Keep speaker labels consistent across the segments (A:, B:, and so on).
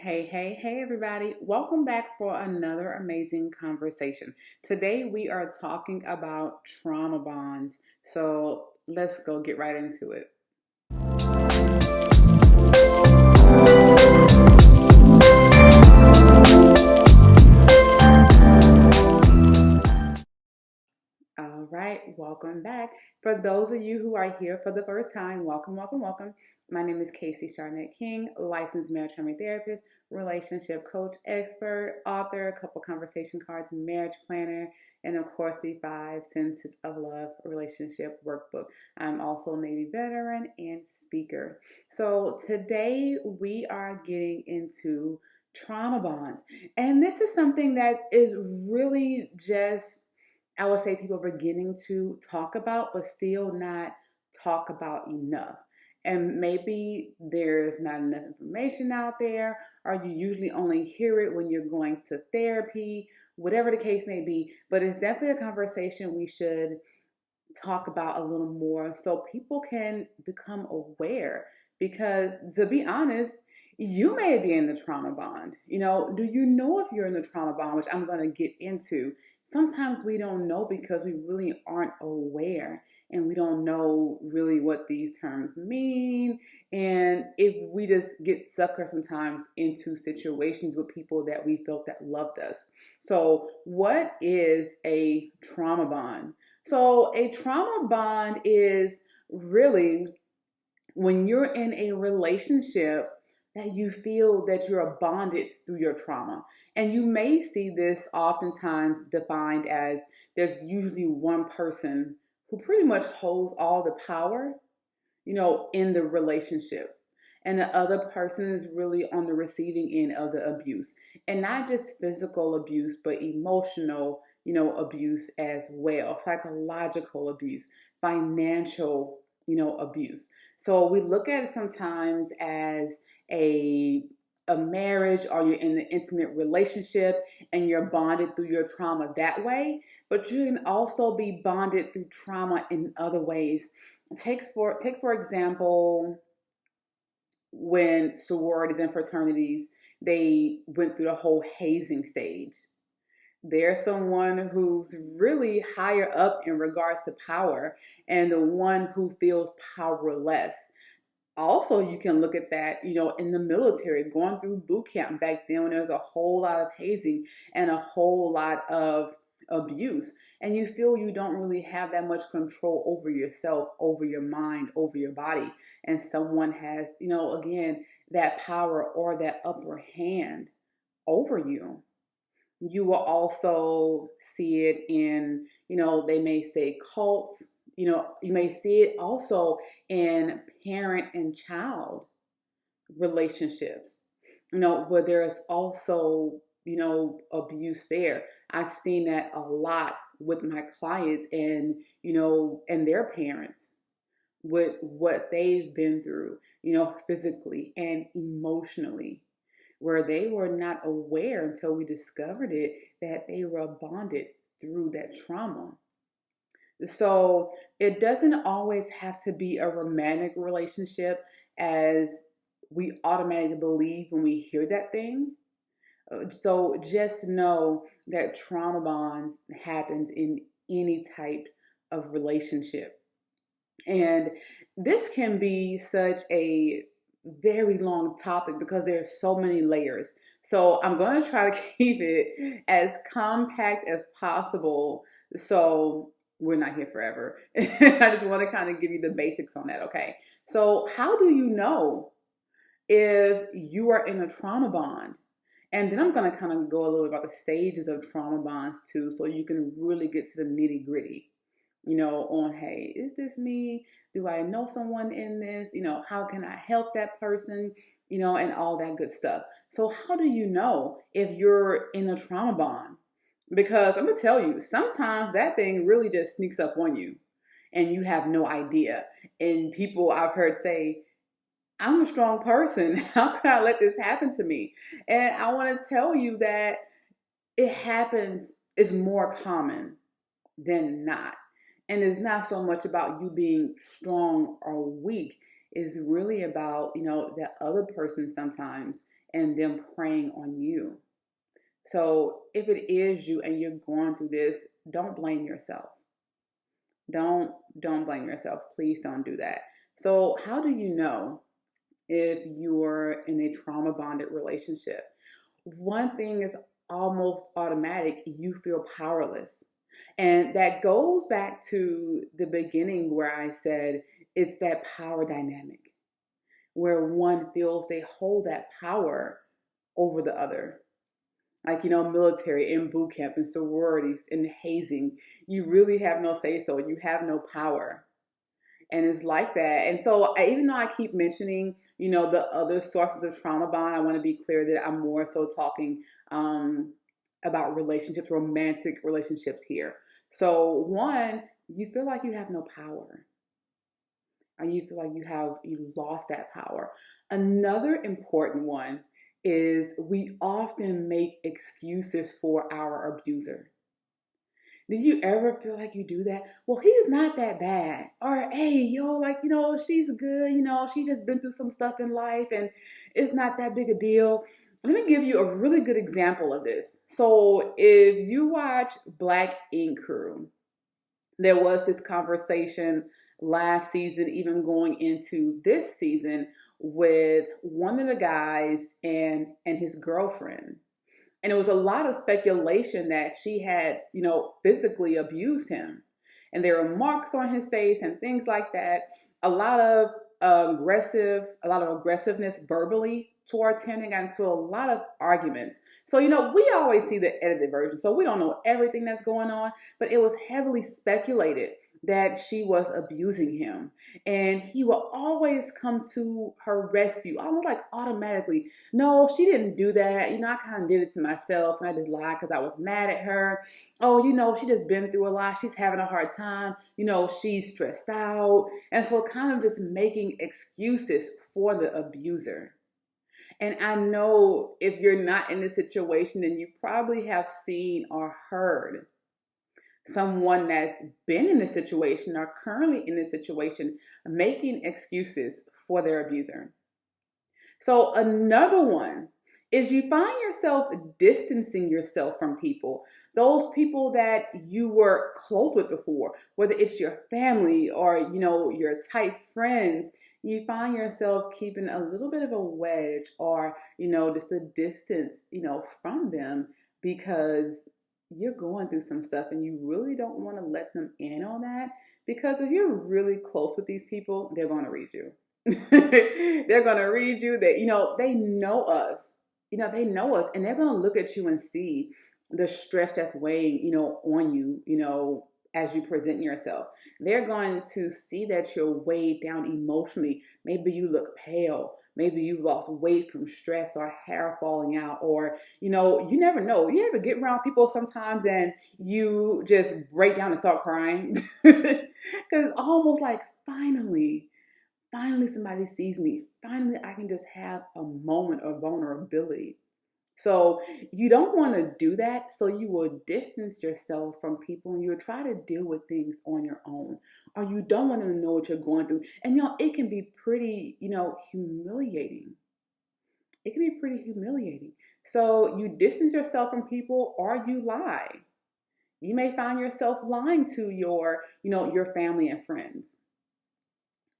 A: Hey, everybody. Welcome back for another amazing conversation. Today, we are talking about trauma bonds. So, let's go get right into it. All right, welcome back. For those of you who are here for the first time, welcome. My name is Kasey King, licensed marriage family therapist, relationship coach, expert, author, couple conversation cards, marriage planner, and of course the 5 senses of love relationship workbook. I'm also a Navy veteran and speaker. So today we are getting into trauma bonds. And this is something that is really just I would say people are beginning to talk about, but still not talk about enough. And maybe there's not enough information out there, or you usually only hear it when you're going to therapy, whatever the case may be. But it's definitely a conversation we should talk about a little more so people can become aware. Because to be honest, you may be in the trauma bond. Do you know if you're in the trauma bond, which I'm going to get into? Sometimes we don't know because we really aren't aware and we don't know really what these terms mean. And if we just get suckered sometimes into situations with people that we felt that loved us. So, what is a trauma bond? So, a trauma bond is really when you're in a relationship that you feel that you're bonded through your trauma. And you may see this oftentimes defined as there's usually one person who pretty much holds all the power, in the relationship. And the other person is really on the receiving end of the abuse. And not just physical abuse, but emotional, abuse as well, psychological abuse, financial, abuse. So we look at it sometimes as a a marriage or you're in an intimate relationship and you're bonded through your trauma that way, but you can also be bonded through trauma in other ways. Take for example, when sororities and fraternities they went through the whole hazing stage. There's someone who's really higher up in regards to power and the one who feels powerless. Also, you can look at that, in the military, going through boot camp back then when there was a whole lot of hazing and a whole lot of abuse. And you feel you don't really have that much control over yourself, over your mind, over your body. And someone has, again, that power or that upper hand over you. You will also see it in, they may say cults. You may see it also in parent and child relationships, where there's also, abuse there. I've seen that a lot with my clients and, and their parents with what they've been through, physically and emotionally, where they were not aware until we discovered it that they were bonded through that trauma. So it doesn't always have to be a romantic relationship as we automatically believe when we hear that thing. So just know that trauma bonds happens in any type of relationship. And this can be such a very long topic because there's so many layers. So I'm going to try to keep it as compact as possible. So we're not here forever. I just want to kind of give you the basics on that, okay? So how do you know if you are in a trauma bond? And then I'm going to kind of go a little bit about the stages of trauma bonds too, so you can really get to the nitty gritty, on, hey, is this me? Do I know someone in this? How can I help that person? And all that good stuff. So how do you know if you're in a trauma bond? Because I'm going to tell you, sometimes that thing really just sneaks up on you and you have no idea. And people I've heard say, I'm a strong person. How can I let this happen to me? And I want to tell you that it happens is more common than not. And it's not so much about you being strong or weak. is really about, that other person sometimes and them preying on you. So if it is you and you're going through this, don't blame yourself. Don't blame yourself. Please don't do that. So how do you know if you're in a trauma bonded relationship? One thing is almost automatic. You feel powerless. And that goes back to the beginning where I said it's that power dynamic where one feels they hold that power over the other. Like, military, in boot camp, in sororities, in hazing, you really have no say so. You have no power. And it's like that. And so, even though I keep mentioning, the other sources of trauma bond, I want to be clear that I'm more so talking about relationships, romantic relationships here. So, one, you feel like you have no power, or you feel like you lost that power. Another important one is we often make excuses for our abuser. Do you ever feel like you do that? Well, he's not that bad. Or, hey, like, she's good. She's just been through some stuff in life and it's not that big a deal. Let me give you a really good example of this. So if you watch Black Ink Crew, there was this conversation last season, even going into this season, with one of the guys and his girlfriend. And it was a lot of speculation that she had, physically abused him. And there were marks on his face and things like that. A lot of aggressiveness verbally towards him, and got into a lot of arguments. So, we always see the edited version. So we don't know everything that's going on, but it was heavily speculated that she was abusing him. And he will always come to her rescue, almost like automatically. No, she didn't do that. I kind of did it to myself and I just lied because I was mad at her. Oh, she just been through a lot. She's having a hard time. She's stressed out. And so kind of just making excuses for the abuser. And I know if you're not in this situation, then you probably have seen or heard someone that's been in this situation or currently in this situation making excuses for their abuser. So another one is you find yourself distancing yourself from people, those people that you were close with before, whether it's your family or, your tight friends. You find yourself keeping a little bit of a wedge or, just a distance, from them because you're going through some stuff and you really don't want to let them in on that, because if you're really close with these people, they're going to read you. They're going to read you. They, they know us. They know us, and they're going to look at you and see the stress that's weighing, on you, as you present yourself. They're going to see that you're weighed down emotionally. Maybe you look pale. Maybe you lost weight from stress or hair falling out, or, you never know. You ever get around people sometimes and you just break down and start crying? Because it's almost like finally somebody sees me. Finally, I can just have a moment of vulnerability. So you don't want to do that. So you will distance yourself from people and you'll try to deal with things on your own. Or you don't want them to know what you're going through. And it can be pretty, humiliating. It can be pretty humiliating. So you distance yourself from people or you lie. You may find yourself lying to your family and friends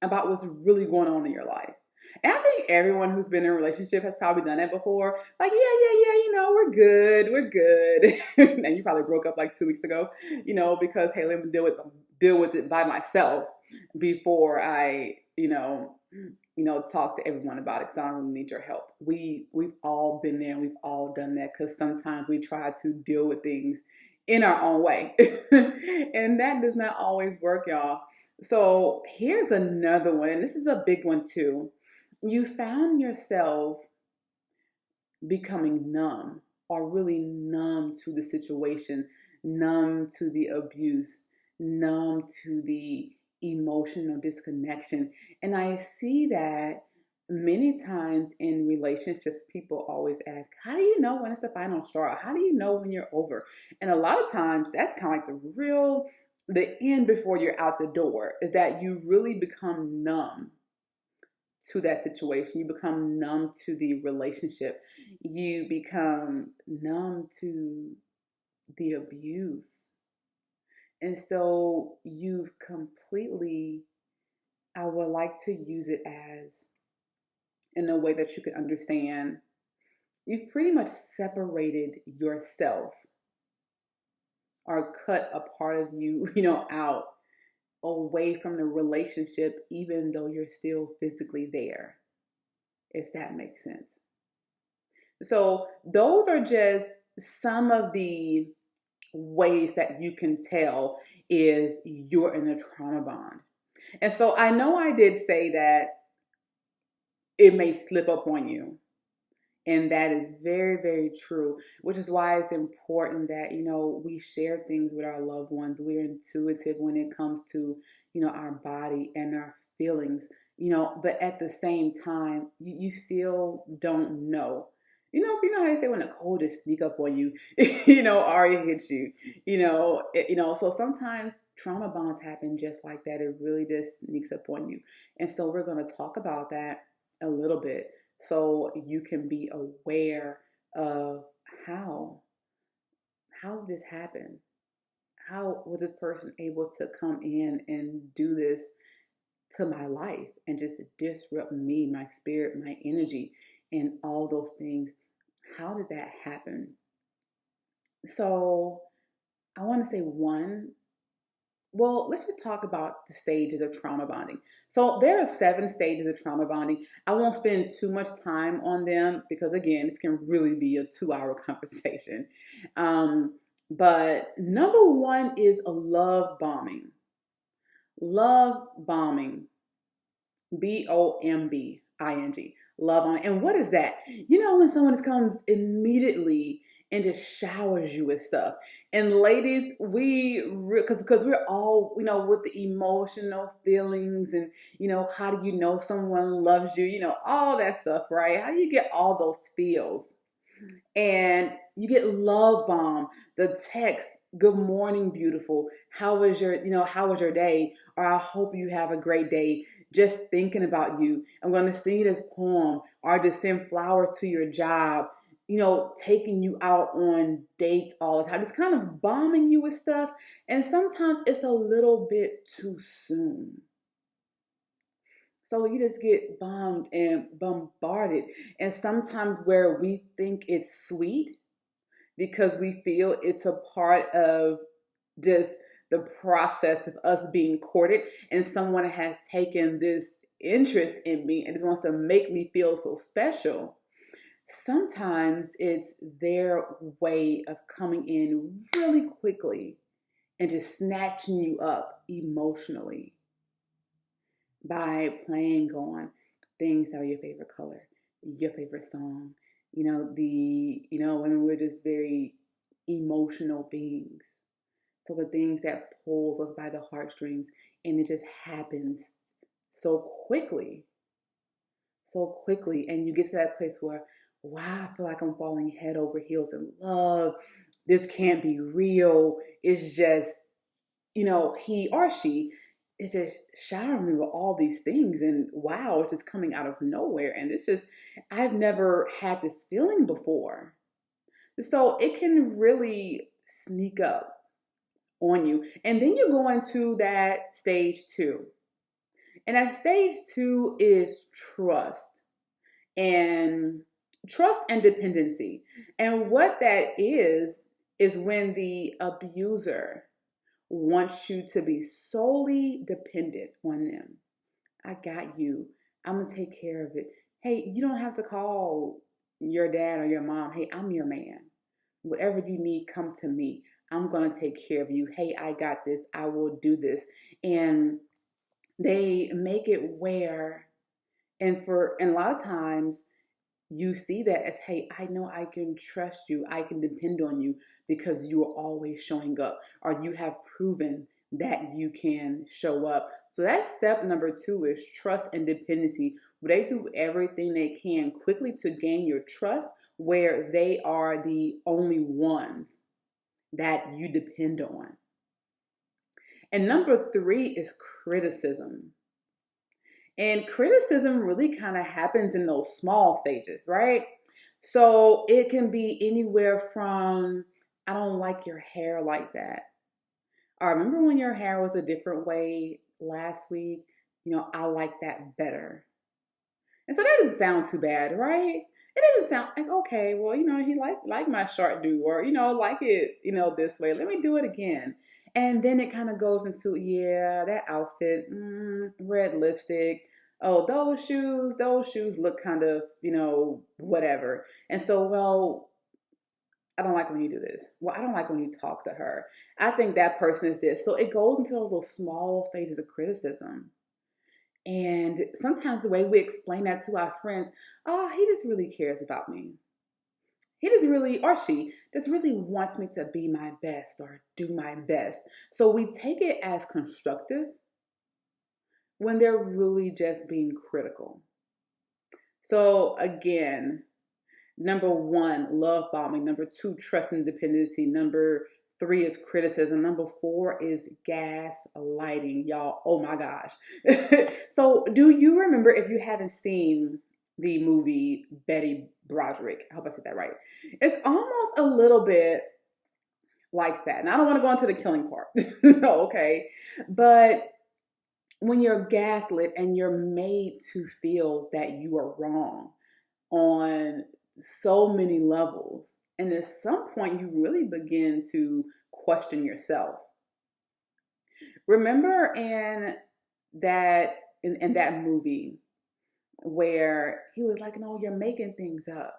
A: about what's really going on in your life. And I think everyone who's been in a relationship has probably done that before. Like, yeah, we're good. And you probably broke up like 2 weeks ago, because, hey, let me deal with it by myself before I, talk to everyone about it, because I don't really need your help. We've all been there and we've all done that, because sometimes we try to deal with things in our own way. And that does not always work, y'all. So here's another one. This is a big one too. You found yourself becoming numb, or really numb to the situation, numb to the abuse, numb to the emotional disconnection. And I see that many times in relationships. People always ask, how do you know when it's the final straw? How do you know when you're over? And a lot of times that's kind of like the end before you're out the door, is that you really become numb to that situation. You become numb to the relationship. You become numb to the abuse. And so you've completely, I would like to use it as in a way that you can understand. You've pretty much separated yourself or cut a part of you, out away from the relationship, even though you're still physically there, if that makes sense. So, those are just some of the ways that you can tell if you're in a trauma bond. And so, I know I did say that it may slip up on you. And that is very, very true, which is why it's important that, we share things with our loved ones. We're intuitive when it comes to, our body and our feelings, but at the same time, you still don't know. How they say when the cold just sneak up on you, or it hits you, so sometimes trauma bonds happen just like that. It really just sneaks up on you. And so we're going to talk about that a little bit, so you can be aware of how did this happen? How was this person able to come in and do this to my life and just disrupt me, my spirit, my energy, and all those things? How did that happen? So I want to say let's just talk about the stages of trauma bonding. So there are 7 stages of trauma bonding. I won't spend too much time on them because, again, this can really be a 2-hour conversation. But number 1 is a love bombing. Love bombing. bombing. Love bombing. And what is that? When someone comes immediately and just showers you with stuff. And ladies, because we're all, with the emotional feelings and, how do you know someone loves you? All that stuff, right? How do you get all those feels? And you get love bomb, the text, good morning, beautiful. How was your day? Or I hope you have a great day. Just thinking about you. I'm going to sing this poem or just send flowers to your job. Taking you out on dates all the time. It's kind of bombing you with stuff. And sometimes it's a little bit too soon. So you just get bombed and bombarded. And sometimes where we think it's sweet because we feel it's a part of just the process of us being courted, and someone has taken this interest in me and just wants to make me feel so special. Sometimes it's their way of coming in really quickly and just snatching you up emotionally by playing on things that are your favorite color, your favorite song. Women, we're just very emotional beings. So the things that pulls us by the heartstrings, and it just happens so quickly, and you get to that place where, wow, I feel like I'm falling head over heels in love. This can't be real. It's just, he or she is just showering me with all these things, and wow, it's just coming out of nowhere. And it's just, I've never had this feeling before. So it can really sneak up on you. And then you go into that stage 2. And that stage 2 is trust. And trust and dependency. And what that is when the abuser wants you to be solely dependent on them. I got you. I'm going to take care of it. Hey, you don't have to call your dad or your mom. Hey, I'm your man. Whatever you need, come to me. I'm going to take care of you. Hey, I got this. I will do this. And they make it where, and a lot of times you see that as, hey, I know I can trust you. I can depend on you because you are always showing up, or you have proven that you can show up. So that's step number 2 is trust and dependency. They do everything they can quickly to gain your trust, where they are the only ones that you depend on. And number 3 is criticism. And criticism really kind of happens in those small stages, right? So it can be anywhere from, I don't like your hair like that. I remember when your hair was a different way last week. I like that better. And so that doesn't sound too bad, right? It doesn't sound like, okay, well, he like my short do, or like it, this way. Let me do it again. And then it kind of goes into, yeah, that outfit, red lipstick. Oh, those shoes look kind of, whatever. And so, well, I don't like when you do this. Well, I don't like when you talk to her. I think that person is this. So it goes into those little small stages of criticism. And sometimes the way we explain that to our friends, oh, he just really cares about me. He just really, or she just really wants me to be my best or do my best. So we take it as constructive when they're really just being critical. So again, number one, love bombing. Number two, trust and dependency. Number three is criticism. Number four is gaslighting. Y'all, oh my gosh. So do you remember, if you haven't seen the movie Betty Broderick, I hope I said that right. It's almost a little bit like that. And I don't want to go into the killing part. No, okay. But when you're gaslit and you're made to feel that you are wrong on so many levels, and at some point you really begin to question yourself. Remember in that movie where he was like, no, you're making things up.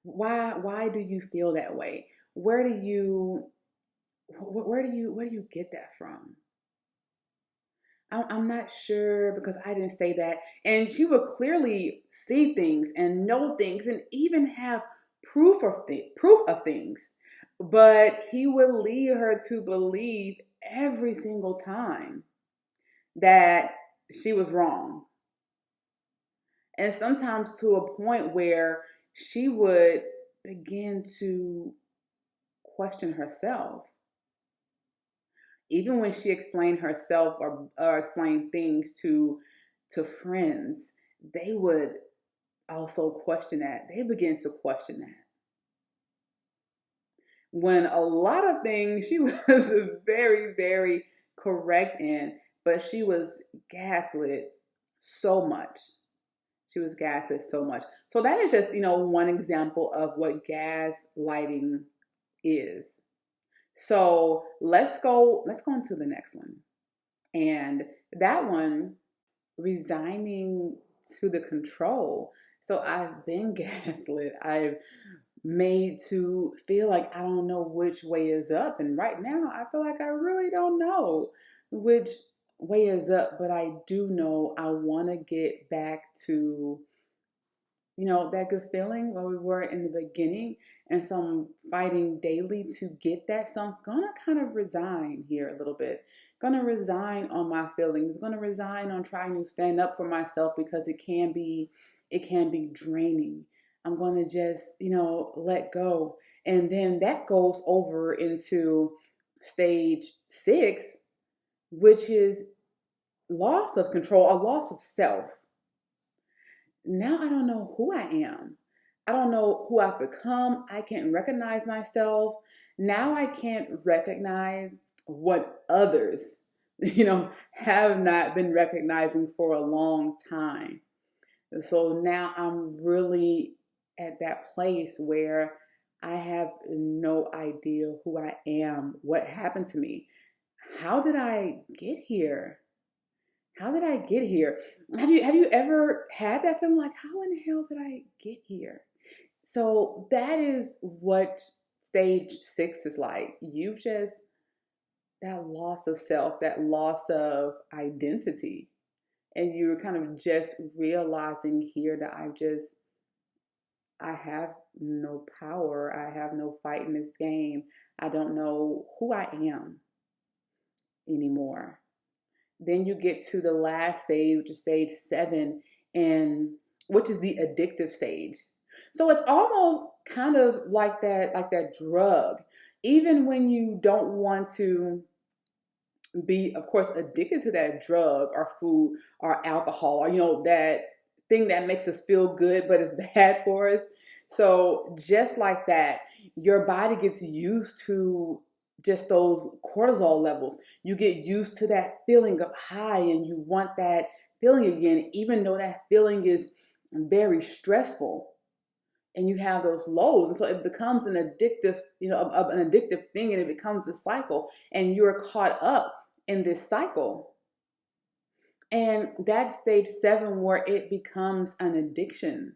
A: Why do you feel that way? Where do you get that from? I'm not sure, because I didn't say that. And she would clearly see things and know things and even have proof of things. But he would lead her to believe every single time that she was wrong. And sometimes to a point where she would begin to question herself. Even when she explained herself or explained things to friends, they would also question that. They begin to question that. When a lot of things she was very, very correct in, but she was gaslit so much. She was gaslit so much. So that is just, one example of what gaslighting is. So let's go into the next one. And that one, resigning to the control. So I've been gaslit. I've made to feel like I don't know which way is up. And right now I feel like I really don't know which way is up, but I do know I want to get back to that good feeling where we were in the beginning. And so I'm fighting daily to get that. So I'm going to kind of resign here a little bit. Going to resign on my feelings. Going to resign on trying to stand up for myself, because it can be draining. I'm going to just, let go. And then that goes over into stage 6, which is loss of control, a loss of self. Now I don't know who I am. I don't know who I've become. I can't recognize myself. Now I can't recognize what others, have not been recognizing for a long time. So now I'm really at that place where I have no idea who I am, what happened to me. How did I get here? How did I get here? Have you ever had that feeling like, how in the hell did I get here? So that is what stage 6 is like. That loss of self, that loss of identity. And you're kind of just realizing here that I have no power. I have no fight in this game. I don't know who I am anymore. Then you get to the last stage, which is stage 7, and which is the addictive stage. So it's almost kind of like that drug. Even when you don't want to be, of course, addicted to that drug or food or alcohol or, that thing that makes us feel good, but it's bad for us. So just like that, your body gets used to just those cortisol levels. You get used to that feeling of high and you want that feeling again, even though that feeling is very stressful and you have those lows. And so it becomes an addictive, an addictive thing, and it becomes a cycle and you're caught up in this cycle. And that's stage 7 where it becomes an addiction.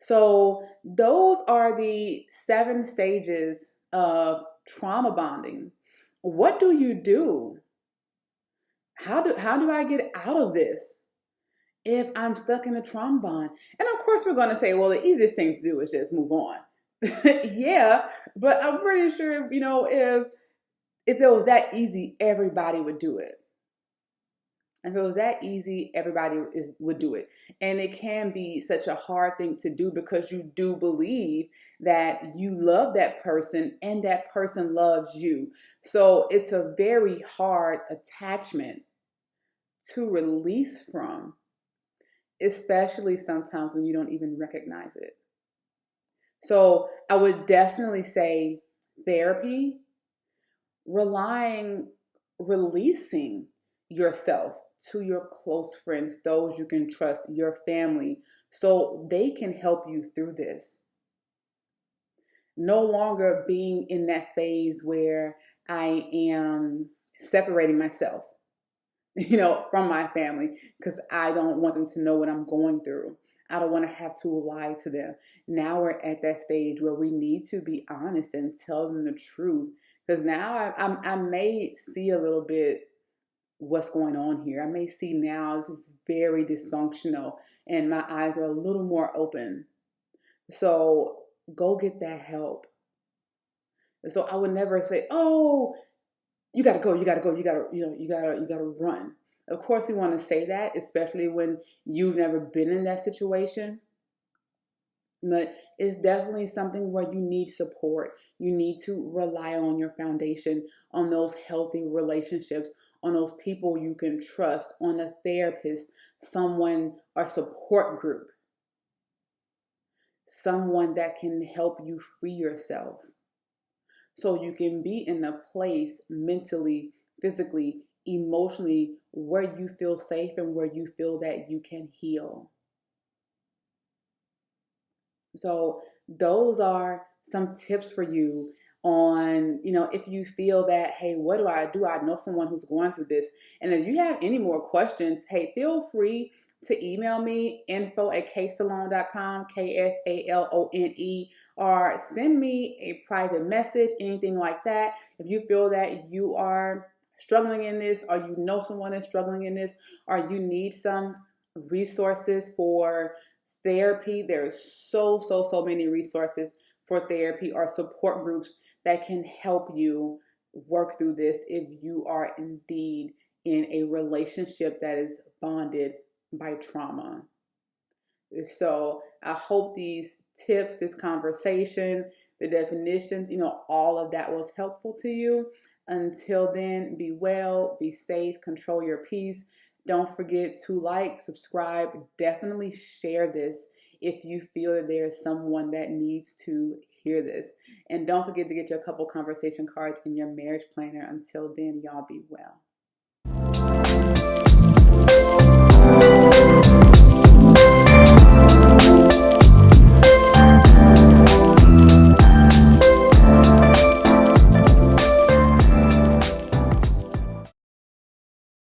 A: So those are the 7 stages of trauma bonding. What do you do? How do I get out of this if I'm stuck in a trauma bond? And of course we're going to say, well, the easiest thing to do is just move on. Yeah, but I'm pretty sure, if it was that easy, everybody would do it. If it was that easy, would do it. And it can be such a hard thing to do because you do believe that you love that person and that person loves you. So it's a very hard attachment to release from, especially sometimes when you don't even recognize it. So I would definitely say therapy, releasing yourself to your close friends, those you can trust, your family, so they can help you through this. No longer being in that phase where I am separating myself, from my family because I don't want them to know what I'm going through. I don't want to have to lie to them. Now we're at that stage where we need to be honest and tell them the truth. Because now I may see a little bit what's going on here. I may see now this is very dysfunctional and my eyes are a little more open. So go get that help. So I would never say, oh, you gotta go, you gotta go, you gotta run. Of course you want to say that, especially when you've never been in that situation. But it's definitely something where you need support. You need to rely on your foundation, on those healthy relationships, on those people you can trust, on a therapist, someone or support group, someone that can help you free yourself so you can be in a place mentally, physically, emotionally where you feel safe and where you feel that you can heal. So those are some tips for you on, if you feel that, hey, what do? I know someone who's going through this. And if you have any more questions, hey, feel free to email me info@ksalone.com, KSALONE, or send me a private message, anything like that. If you feel that you are struggling in this, or you know someone is struggling in this, or you need some resources for therapy, there's so many resources for therapy or support groups that can help you work through this if you are indeed in a relationship that is bonded by trauma. So I hope these tips, this conversation, the definitions, all of that was helpful to you. Until then, be well, be safe, control your peace. Don't forget to like, subscribe, definitely share this if you feel that there is someone that needs to hear this. And don't forget to get your couple conversation cards in your marriage planner. Until then, y'all be well.